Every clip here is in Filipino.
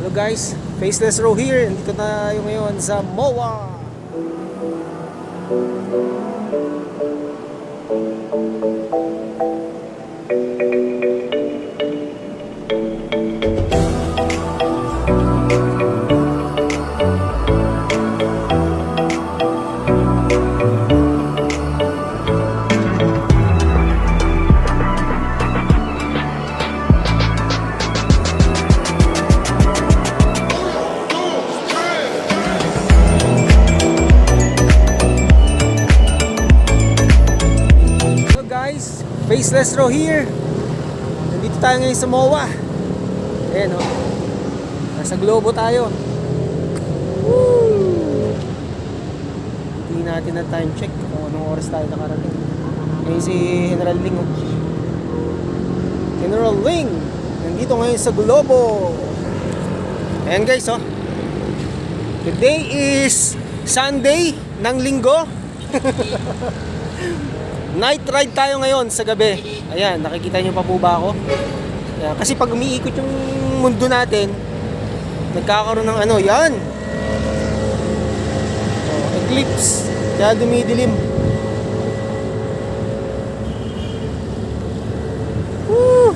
Hello guys, Faceless Row here. Nandito tayo ngayon sa MOA. Faceless Row here. Nandito tayo ngayon sa MOA. Ayan o. Nasa Globo tayo. Woo! Tingnan natin ang time check kung anong oras tayo nakarating. Ngayon si General Ling o. General Ling! Nandito ngayon sa Globo. Ayan guys o. Today is Sunday ng linggo. Night ride tayo ngayon sa gabi. Ayan, nakikita nyo pa po ba ako? Ayan, kasi pag umiikot yung mundo natin, nagkakaroon ng ano, yan. Eclipse. Kaya dumidilim. Woo!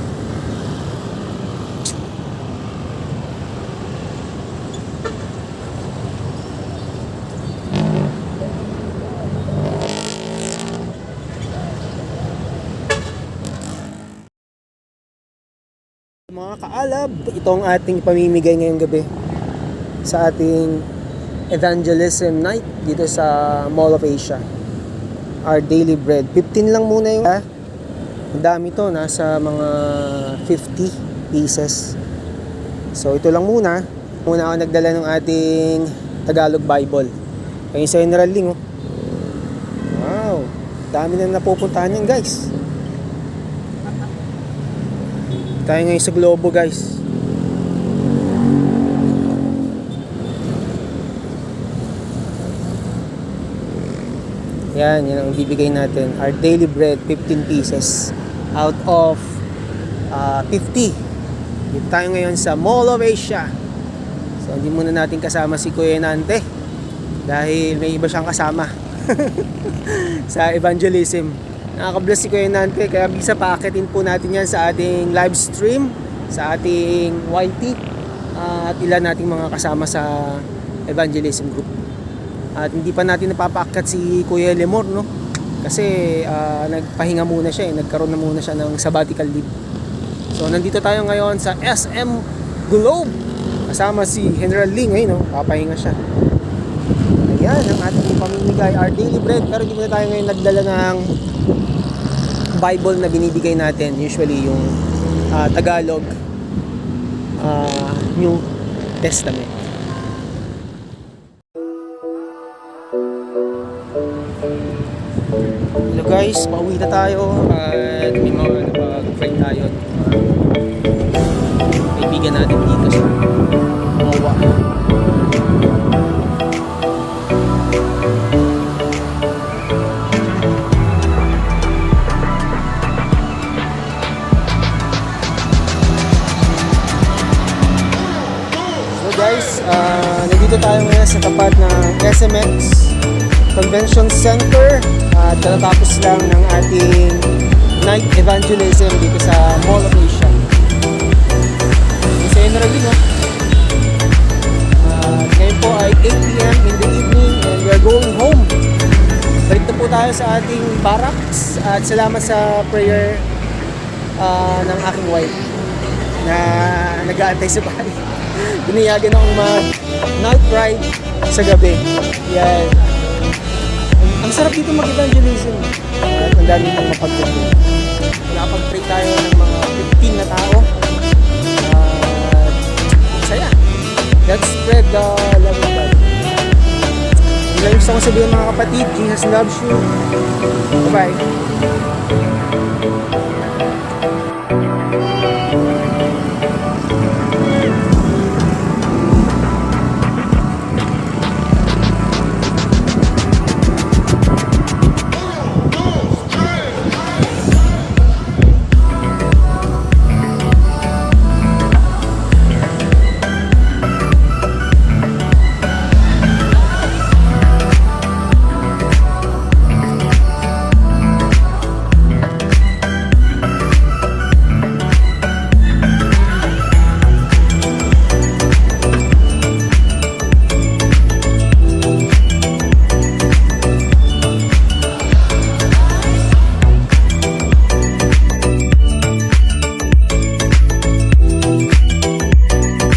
Mga kaalab, ito ang ating pamimigay ngayong gabi sa ating evangelism night dito sa Mall of Asia. Our daily bread, 15 lang muna yung ang dami to, nasa mga 50 pieces. So ito lang muna ako nagdala ng ating Tagalog Bible. Ayun sa General Ling oh. Wow, dami na napupuntahan yan guys. Tayo ngayon sa Globo guys. Yan ang bibigay natin. Our daily bread, 15 pieces out of 50. Dito tayo ngayon sa Mall of Asia. So hindi muna natin kasama si Kuya Nante dahil may iba siyang kasama sa evangelism. Nakaka-bless si Kuya Nante, kaya bisa paakitin po natin yan sa ating live stream, sa ating YT, at ilan nating mga kasama sa evangelism group. At hindi pa natin napapaakat si Kuya Lemor, no? Kasi nagpahinga muna siya, nagkaroon na muna siya ng sabbatical leave. So nandito tayo ngayon sa SM Globe, kasama si General Ling, no? Papahinga siya. Ayan ang ating pamimigay, our daily bread, pero hindi muna tayo ngayon nagdala ng Bible na binibigay natin, usually yung Tagalog New Testament. Hello guys, pauwi na tayo at may mga napag-friend tayo, kaibigan natin dito sa MOA. Guys, nandito tayo ngayon sa tapat ng SMX Convention Center at katatapos lang ng ating night evangelism dito sa Mall of Asia. Isa General Ling ngayon po ay 8 PM in the evening and we are going home. Balik na po tayo sa ating barracks at salamat sa prayer ng aking wife na nag-aantay sa bahay. Biniyagan akong mag-night ride sa gabi. Yan. Ang sarap dito mag-evangelism. At ang dami pang mapagpunta. Nakapag-pray tayo ng mga 15 na tao. Saya. Let's spread the love of God. Yung gusto kong sabihin mga kapatid, Jesus loves you. Bye-bye.